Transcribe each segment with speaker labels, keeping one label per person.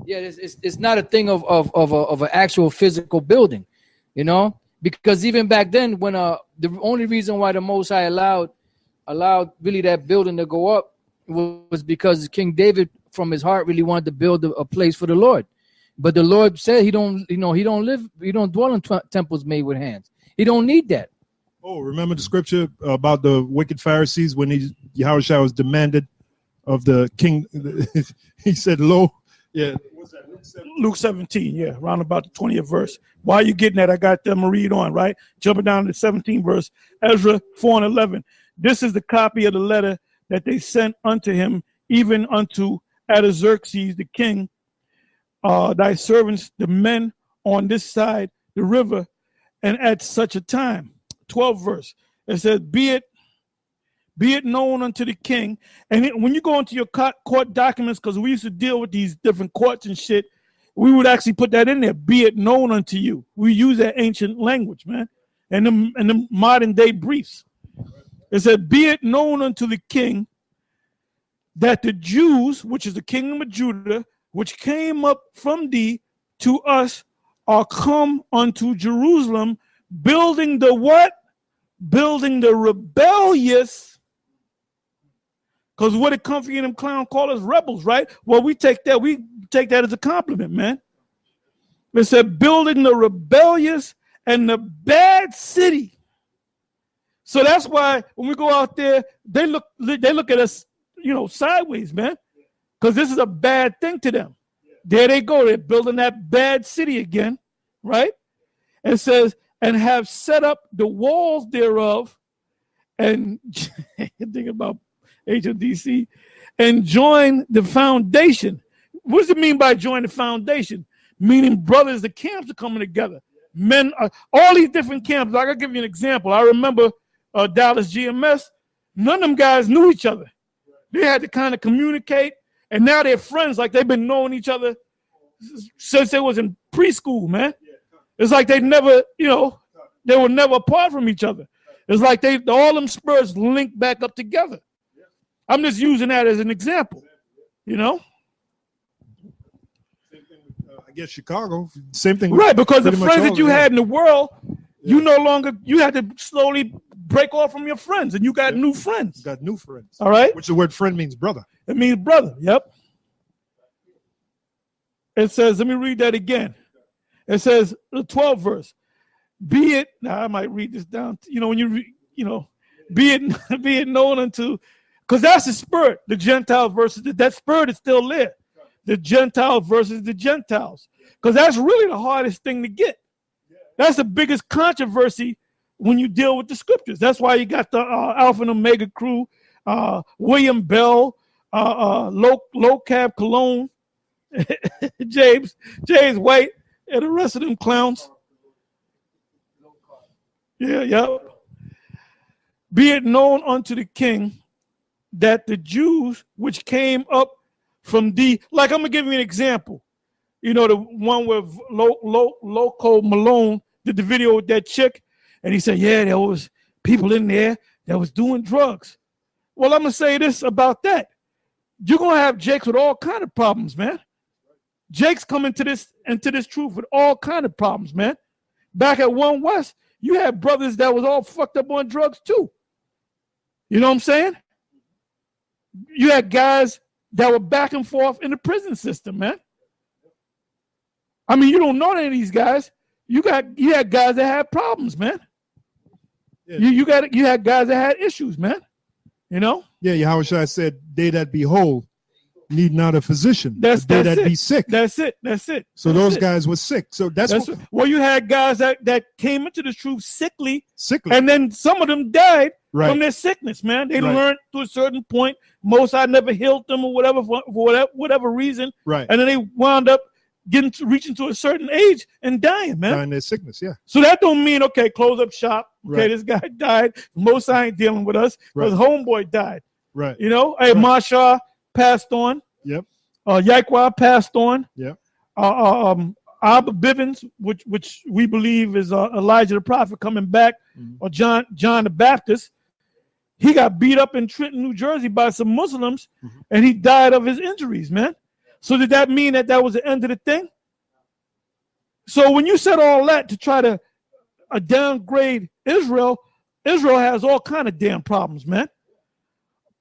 Speaker 1: Yeah, it's not a thing of an actual physical building, you know, because even back then when the only reason why the Most High allowed really that building to go up was because King David from his heart really wanted to build a place for the Lord. But the Lord said he don't dwell in temples made with hands. He don't need that.
Speaker 2: Oh, remember the scripture about the wicked Pharisees when Yahushua was demanded of the king? He said, "Lo, yeah." What's that?
Speaker 3: Luke 17, yeah, around about the 20th verse. While you getting that, I got them to read on, right? Jumping down to the 17th verse, Ezra 4 and 11. This is the copy of the letter that they sent unto him, even unto Artaxerxes the king, thy servants, the men on this side the river, and at such a time. 12th verse. It says, be it known unto the king. And when you go into your court documents, because we used to deal with these different courts and shit, we would actually put that in there. Be it known unto you. We use that ancient language, man, and the modern day briefs. It said, be it known unto the king that the Jews, which is the kingdom of Judah, which came up from thee to us, are come unto Jerusalem, building the what? Building the rebellious. Because what did Comfy and them clown call us? Rebels, right? Well, we take that as a compliment, man. It said building the rebellious and the bad city. So that's why when we go out there, they look at us, sideways, man. Because this is a bad thing to them. There they go. They're building that bad city again, right? And it says, and have set up the walls thereof, and think about HODC, and join the foundation. What does it mean by join the foundation? Meaning brothers, the camps are coming together. Men, all these different camps. Like, I'll give you an example. I remember Dallas GMS. None of them guys knew each other. They had to kind of communicate, and now they're friends. Like they've been knowing each other since they was in preschool, man. It's like they never, they were never apart from each other. It's like all them Spurs linked back up together. I'm just using that as an example,
Speaker 2: Same thing with, I guess Chicago. Same thing.
Speaker 3: Right, because the friends that you had in the world, you had to slowly break off from your friends, and you got new friends.
Speaker 2: You got new friends.
Speaker 3: All right.
Speaker 2: Which the word friend means brother.
Speaker 3: It means brother. Yep. It says, let me read that again. It says, the 12th verse. Be it, now I might read this down, when you read, be it known unto, because that's the spirit, the Gentiles versus that spirit is still there. The Gentiles versus the Gentiles. Because that's really the hardest thing to get. That's the biggest controversy when you deal with the scriptures. That's why you got the Alpha and Omega crew, William Bell, Low Cab Cologne, James White, and the rest of them clowns. Yeah. Be it known unto the king that the Jews which came up from thee, like I'm gonna give you an example. The one where Loco Malone did the video with that chick, and he said, yeah, there was people in there that was doing drugs. Well, I'm gonna say this about that. You're gonna have Jakes with all kind of problems, man. Jake's coming to this truth with all kind of problems, man. Back at One West, you had brothers that was all fucked up on drugs too. You know what I'm saying? You had guys that were back and forth in the prison system, man. I mean, you don't know any of these guys. You had guys that had problems, man. Yeah. You had guys that had issues, man. Yeah,
Speaker 2: Yahushua said, they that be whole need not a physician.
Speaker 3: That's
Speaker 2: that
Speaker 3: it.
Speaker 2: Be sick.
Speaker 3: That's it.
Speaker 2: So those guys were sick. So that's
Speaker 3: well, you had guys that came into the truth sickly, and then some of them died from their sickness, man. They learned to a certain point. Most I never healed them or whatever for whatever reason.
Speaker 2: Right.
Speaker 3: And then they wound up reaching to a certain age and dying, man.
Speaker 2: Dying their sickness, yeah.
Speaker 3: So that don't mean, okay, close up shop. Okay, this guy died. Most I ain't dealing with us because homeboy died.
Speaker 2: Right.
Speaker 3: Hey, Marshaw passed on.
Speaker 2: Yep.
Speaker 3: Yakwa passed on.
Speaker 2: Yep.
Speaker 3: Abba Bivens, which we believe is Elijah the prophet coming back, or John the Baptist. He got beat up in Trenton, New Jersey by some Muslims, and he died of his injuries, man. So did that mean that was the end of the thing? So when you said all that to try to downgrade Israel, Israel has all kind of damn problems, man.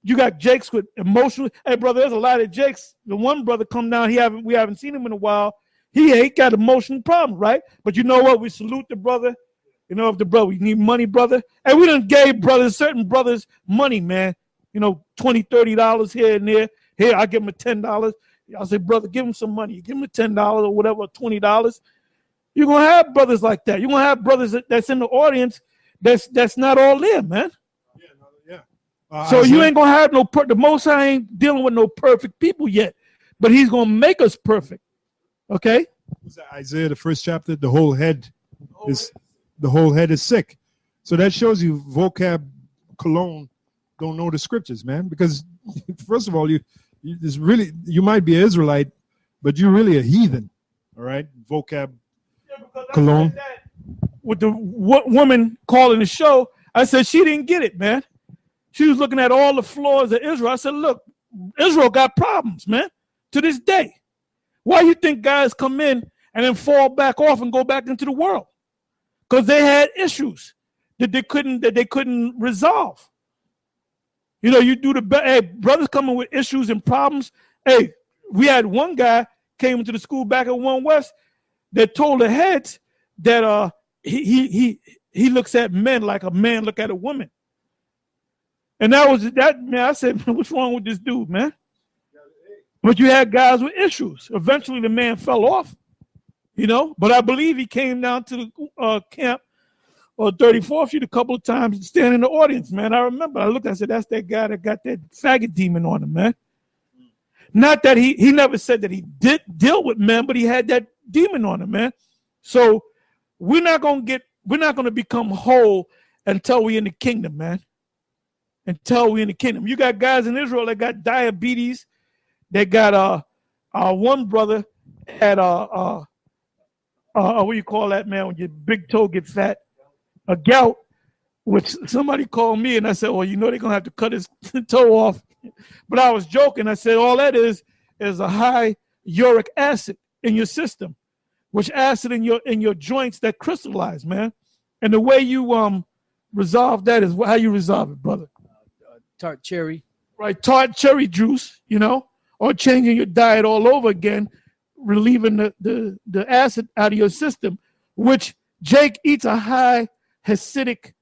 Speaker 3: You got Jakes with emotional. Hey, brother, there's a lot of Jakes. The one brother come down. We haven't seen him in a while. He ain't got emotional problems, right? But you know what? We salute the brother. You know, if the brother, we need money, brother. And we done gave certain brothers money, man. You know, $20, $30 here and there. Here, I give him $10. I say, brother, give him some money. You give him $10 or whatever, $20. You're gonna have brothers like that. You're gonna have brothers that's in the audience that's not all there, man. So you ain't gonna have the Most High ain't dealing with no perfect people yet, but He's gonna make us perfect. Okay.
Speaker 2: Was that Isaiah, the first chapter? The whole head is sick. So that shows you vocab cologne don't know the scriptures, man. Because first of all, you might be an Israelite, but you're really a heathen. All right, vocab cologne.
Speaker 3: With the woman calling the show, I said she didn't get it, man. She was looking at all the flaws of Israel. I said, look, Israel got problems, man, to this day. Why you think guys come in and then fall back off and go back into the world? Because they had issues that they couldn't resolve. You know, you do hey, brothers coming with issues and problems. Hey, we had one guy came into the school back at One West that told the heads that he looks at men like a man look at a woman. And that man, I said, what's wrong with this dude, man? But you had guys with issues. Eventually the man fell off, you know, but I believe he came down to the camp or 34th Street a couple of times and stand in the audience, man. I remember, I looked, I said, that's that guy that got that faggot demon on him, man. Not that he never said that he did deal with men, but he had that demon on him, man. So we're not going to become whole until we in the kingdom, man. Until we in the kingdom. You got guys in Israel that got diabetes. They got one brother had what do you call that, man, when your big toe gets fat? A gout, which somebody called me and I said, well, you know they're gonna have to cut his toe off. But I was joking. I said all that is a high uric acid in your system, which acid in your joints that crystallize, man. And the way you resolve that is how you resolve it, brother.
Speaker 1: Tart cherry.
Speaker 3: Right, tart cherry juice, you know, or changing your diet all over again, relieving the acid out of your system, which Jake eats a high Hasidic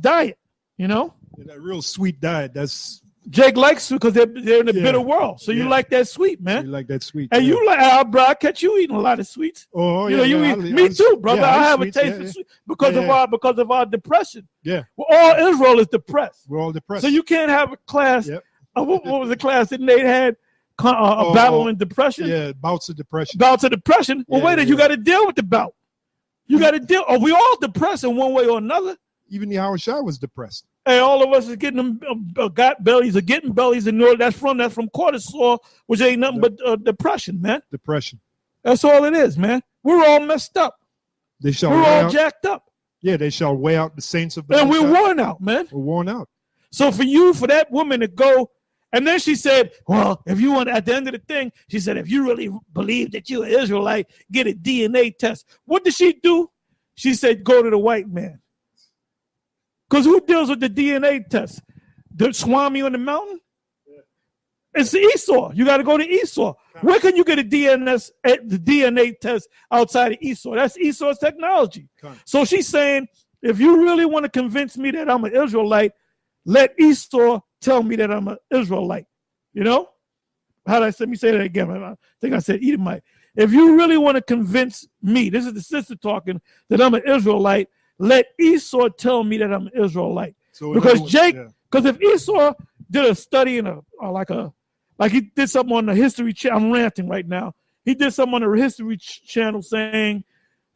Speaker 3: diet, you know?
Speaker 2: Yeah, that real sweet diet, that's...
Speaker 3: Jake likes because they're in a bitter world. So you like that sweet, man.
Speaker 2: You like that sweet.
Speaker 3: And you like, bro, I catch you eating a lot of sweets.
Speaker 2: Oh,
Speaker 3: you know, me too, brother. I have a taste of sweet because of our depression.
Speaker 2: Yeah.
Speaker 3: Well, all Israel is depressed.
Speaker 2: We're all depressed.
Speaker 3: So you can't have a class. Yep. What was the class that Nate had? A battle in depression?
Speaker 2: Yeah, bouts of depression.
Speaker 3: Bouts of depression? Well, wait a minute. You got to deal with the bout. You got to deal. Are we all depressed in one way or another?
Speaker 2: Even the Howard Shah was depressed.
Speaker 3: Hey, all of us is getting them got bellies or getting bellies, and that's from cortisol, which ain't nothing but depression, man.
Speaker 2: Depression.
Speaker 3: That's all it is, man. We're all messed up. We're all jacked up.
Speaker 2: Yeah, they shall weigh out the saints of the.
Speaker 3: And we're worn out, man.
Speaker 2: We're worn out.
Speaker 3: So for that woman to go, and then she said, well, if you want, at the end of the thing, she said, if you really believe that you're an Israelite, get a DNA test. What did she do? She said, go to the white man. Because who deals with the DNA test? The Swami on the mountain? Yeah. It's Esau. You got to go to Esau. Where can you get a DNA test outside of Esau? That's Esau's technology. So she's saying, if you really want to convince me that I'm an Israelite, let Esau tell me that I'm an Israelite. You know? Let me say that again. I think I said Edomite. If you really want to convince me, this is the sister talking, that I'm an Israelite, let Esau tell me that I'm an Israelite. So because if Esau did a study in like he did something on the History Channel, I'm ranting right now. He did something on the History Channel saying,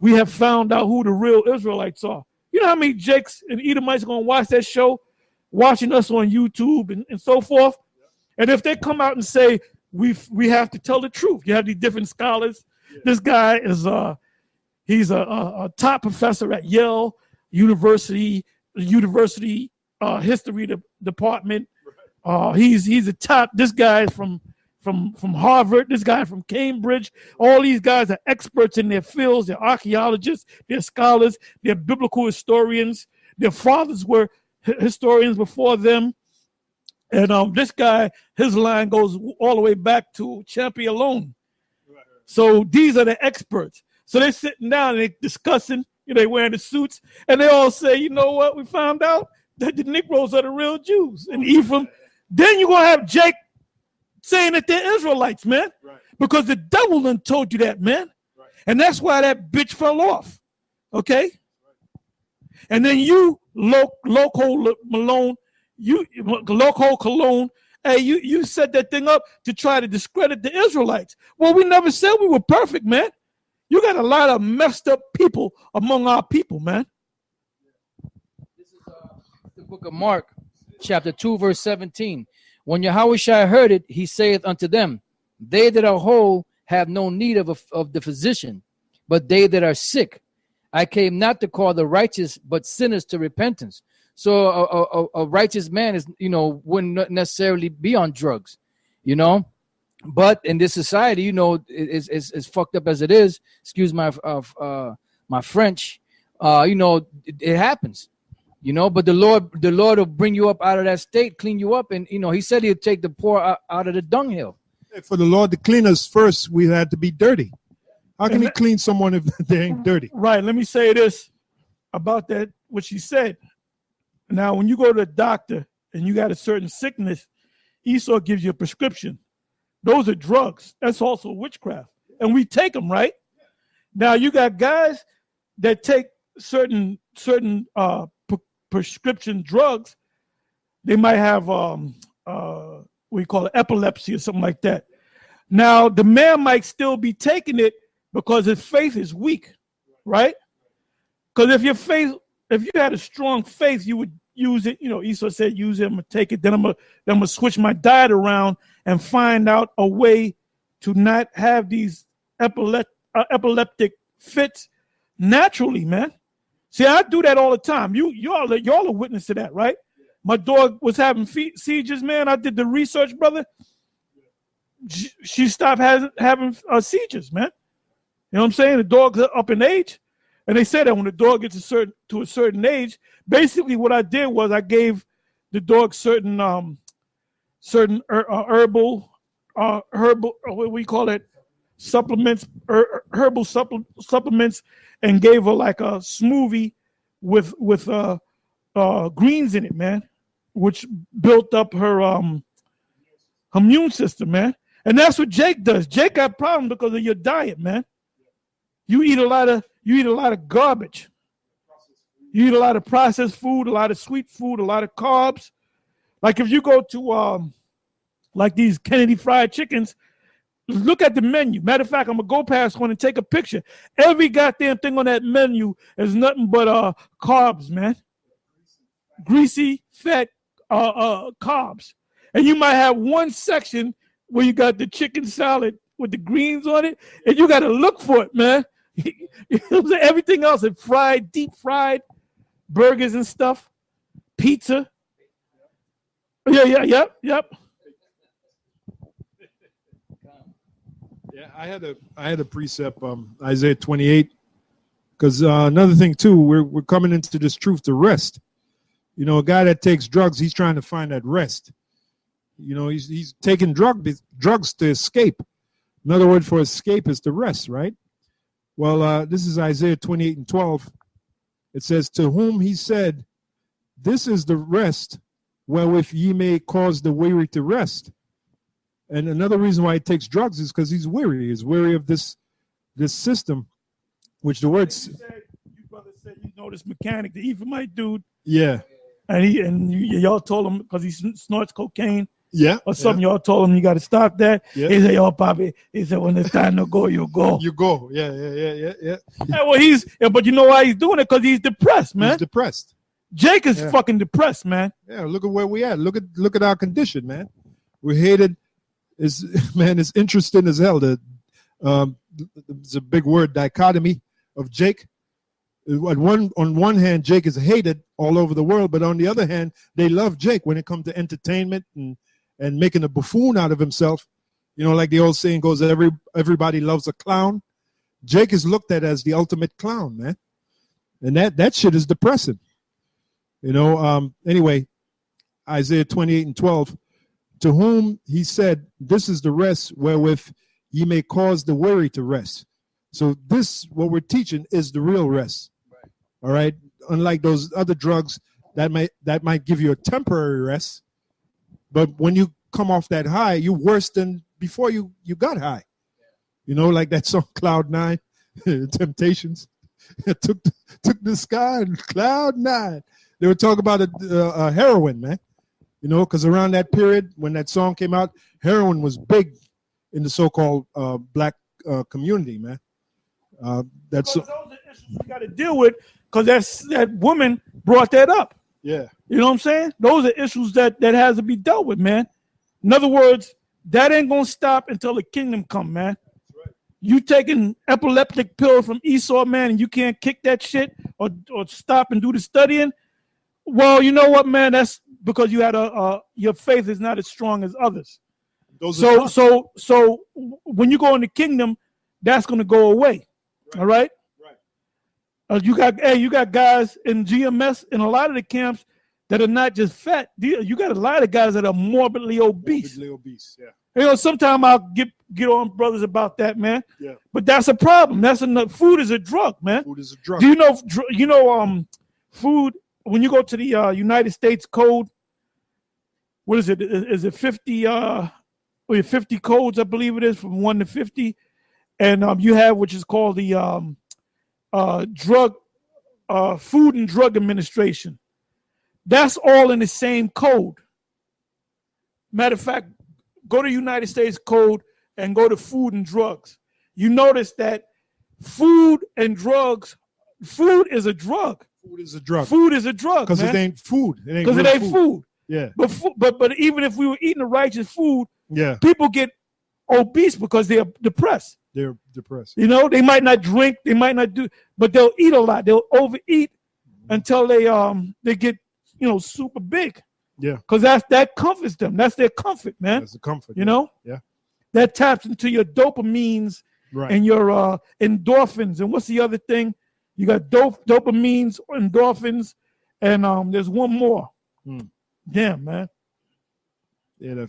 Speaker 3: we have found out who the real Israelites are. You know how many Jakes and Edomites are going to watch that show, watching us on YouTube and so forth? And if they come out and say, we have to tell the truth, you have these different scholars. Yeah. This guy is he's a top professor at Yale University history department. He's a top. This guy is from from Harvard, this guy from Cambridge. All these guys are experts in their fields. They're archaeologists, they're scholars, they're biblical historians. Their fathers were historians before them. And this guy, his line goes all the way back to Champion alone. So these are the experts. So they're sitting down and they're discussing, they wearing the suits, and they all say, you know what, we found out that the Negroes are the real Jews. And Ephraim, then you're going to have Jake saying that they're Israelites, man. Right. Because the devil done told you that, man. Right. And that's why that bitch fell off. Okay? Right. And then you, Loco Malone, Loco Cologne, hey, you set that thing up to try to discredit the Israelites. Well, we never said we were perfect, man. You got a lot of messed up people among our people, man.
Speaker 1: This is the book of Mark, chapter 2, verse 17. When Yahushua heard it, he saith unto them, they that are whole have no need of the physician, but they that are sick. I came not to call the righteous, but sinners to repentance. So a righteous man is, wouldn't necessarily be on drugs, But in this society, is fucked up as it is. Excuse my French. It happens. But the Lord will bring you up out of that state, clean you up, and He said He'll take the poor out of the dunghill.
Speaker 2: For the Lord to clean us first, we had to be dirty. How can He clean someone if they ain't dirty?
Speaker 3: Right. Let me say this about that, what she said. Now, when you go to the doctor and you got a certain sickness, Esau gives you a prescription. Those are drugs. That's also witchcraft. And we take them, right? Now, you got guys that take certain prescription drugs. They might have we call it epilepsy or something like that. Now, the man might still be taking it because his faith is weak, right? Because if you had a strong faith, you would use it. Esau said, use it, I'm going to take it. Then I'm going to switch my diet around and find out a way to not have these epileptic fits naturally, man. See, I do that all the time. Y'all are witness to that, right? My dog was having seizures, man. I did the research, brother. She stopped having seizures, man. You know what I'm saying? The dog's up in age. And they said that when the dog gets to a certain age, basically what I did was I gave the dog certain herbal, what we call it, supplements, herbal supplements, and gave her like a smoothie with greens in it, man, which built up her immune system, man. And that's what Jake does. Jake got problems because of your diet, man. You eat a lot of garbage. You eat a lot of processed food, a lot of sweet food, a lot of carbs. Like if you go to like these Kennedy Fried Chickens, look at the menu. Matter of fact, I'm gonna go past one and take a picture. Every goddamn thing on that menu is nothing but carbs, man. Greasy, fat carbs. And you might have one section where you got the chicken salad with the greens on it, and you got to look for it, man. Everything else is fried, deep fried, burgers and stuff, pizza. Yep.
Speaker 2: Yeah, I had a precept, Isaiah 28, because another thing too, we're coming into this truth to rest. A guy that takes drugs, he's trying to find that rest. He's taking drugs to escape. Another word for escape is to rest, right? Well, this is Isaiah 28:12. It says, to whom he said, this is the rest wherewith ye may cause the weary to rest. And another reason why he takes drugs is because he's weary. He's weary of this system, which the words.
Speaker 3: You brother said you know this mechanic, the Ephraimite dude.
Speaker 2: Yeah.
Speaker 3: And y'all told him because he snorts cocaine.
Speaker 2: Yeah.
Speaker 3: Or something. Y'all told him you got to stop that.
Speaker 2: Yeah.
Speaker 3: He said, yo, Bobby. He said, when it's time to go, you go.
Speaker 2: You go. Yeah.
Speaker 3: Yeah, well, but you know why he's doing it? Because he's depressed, man.
Speaker 2: He's depressed.
Speaker 3: Jake is fucking depressed, man.
Speaker 2: Yeah, look at where we at. Look at our condition, man. We're hated. It's interesting as hell. It's a big word, dichotomy of Jake. On one hand, Jake is hated all over the world, but on the other hand, they love Jake when it comes to entertainment and making a buffoon out of himself. You know, like the old saying goes, everybody loves a clown. Jake is looked at as the ultimate clown, man. And that shit is depressing. You know, anyway, Isaiah 28:12, to whom he said, this is the rest wherewith ye may cause the weary to rest. So this, what we're teaching, is the real rest. Right. All right. Unlike those other drugs that might give you a temporary rest, but when you come off that high, you're worse than before you got high. You know, like that song Cloud Nine, Temptations. took the sky and Cloud Nine. They were talking about a heroin, man. You know, because around that period when that song came out, heroin was big in the so-called black community, man. That's
Speaker 3: those are issues we got to deal with, because that woman brought that up.
Speaker 2: Yeah.
Speaker 3: You know what I'm saying? Those are issues that has to be dealt with, man. In other words, that ain't gonna stop until the kingdom come, man. That's right. You taking epileptic pill from Esau, man, and you can't kick that shit or stop and do the studying. Well, you know what, man? That's because you had your faith is not as strong as others. So when you go in the kingdom, that's gonna go away. Right. All right. Right. You got guys in GMS in a lot of the camps that are not just fat. You got a lot of guys that are morbidly obese.
Speaker 2: Morbidly obese, yeah.
Speaker 3: You know, sometimes I'll get on brothers about that, man.
Speaker 2: Yeah.
Speaker 3: But that's a problem. That's enough. Food is a drug, man.
Speaker 2: Food is a drug.
Speaker 3: Do you know food, when you go to the United States Code, what is it? Is it 50 50 codes, I believe it is, from 1 to 50. And you have which is called the Food and Drug Administration. That's all in the same code. Matter of fact, go to United States Code and go to Food and Drugs. You notice that food and drugs, food is a drug.
Speaker 2: Food is a drug.
Speaker 3: Food is a drug. Because
Speaker 2: it ain't food.
Speaker 3: Because it ain't food.
Speaker 2: Yeah.
Speaker 3: But even if we were eating the righteous food,
Speaker 2: yeah,
Speaker 3: people get obese because they're depressed.
Speaker 2: They're depressed.
Speaker 3: You know, they might not drink, they might not do, but they'll eat a lot. They'll overeat until they get, super big.
Speaker 2: Yeah.
Speaker 3: Because that comforts them. That's their comfort, man.
Speaker 2: That's the comfort.
Speaker 3: You know?
Speaker 2: Yeah.
Speaker 3: That taps into your dopamines and your endorphins. And what's the other thing? You got dopamines, endorphins, and there's one more. Damn, man.
Speaker 2: Yeah.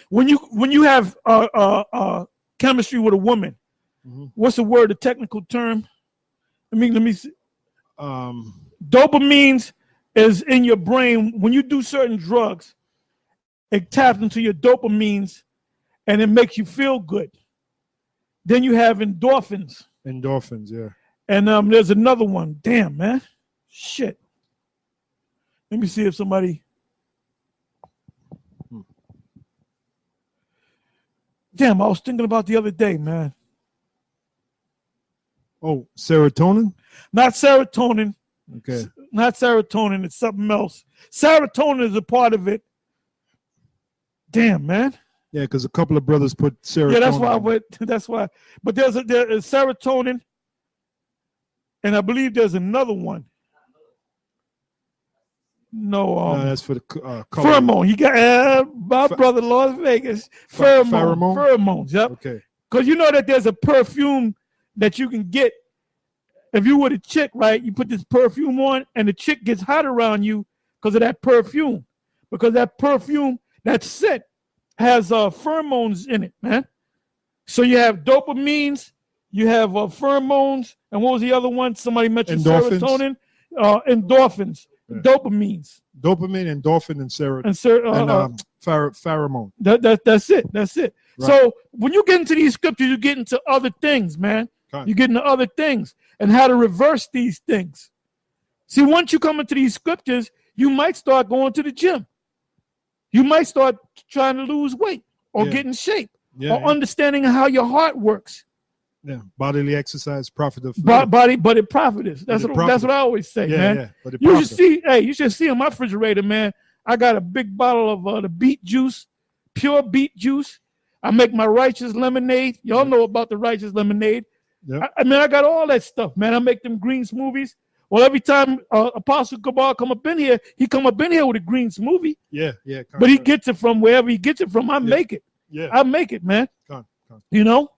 Speaker 3: When you have chemistry with a woman, what's the word? The technical term? Let me see. Dopamines is in your brain. When you do certain drugs, it taps into your dopamines, and it makes you feel good. Then you have endorphins.
Speaker 2: Endorphins, yeah.
Speaker 3: And there's another one. Damn, man. Shit. Let me see if somebody. Damn, I was thinking about the other day, man.
Speaker 2: Oh, serotonin?
Speaker 3: Not serotonin.
Speaker 2: Okay.
Speaker 3: Not serotonin. It's something else. Serotonin is a part of it. Damn, man.
Speaker 2: Yeah, because a couple of brothers put serotonin.
Speaker 3: Yeah, that's why I went. That's why. But there is serotonin, and I believe there's another one. No,
Speaker 2: that's for the
Speaker 3: pheromone. You got my brother, Las Vegas. Pheromones. Yep.
Speaker 2: Okay.
Speaker 3: Because you know that there's a perfume that you can get. If you were a chick, right, you put this perfume on, and the chick gets hot around you because of that perfume. Because that perfume, that scent, has pheromones in it, man. So you have dopamines, you have pheromones, and what was the other one? Somebody mentioned serotonin, endorphins, dopamines.
Speaker 2: Dopamine, endorphin, and serotonin. Pheromone.
Speaker 3: That's it. That's it.
Speaker 2: Right.
Speaker 3: So when you get into these scriptures, you get into other things, man. Okay. You get into other things and how to reverse these things. See, once you come into these scriptures, you might start going to the gym. You might start trying to lose weight or get in shape or understanding how your heart works.
Speaker 2: Yeah, bodily exercise profiteth.
Speaker 3: Body, but it profiteth. That's what I always say, man. Yeah, but it you should see in my refrigerator, man. I got a big bottle of the beet juice, pure beet juice. I make my righteous lemonade. Y'all know about the righteous lemonade. Yep. I mean, I got all that stuff, man. I make them green smoothies. Well, every time Apostle Cabal come up in here, he come up in here with a green smoothie.
Speaker 2: Yeah.
Speaker 3: But he gets it from wherever he gets it from. I make it.
Speaker 2: Yeah.
Speaker 3: I'll make it, man.
Speaker 2: Come.
Speaker 3: You know?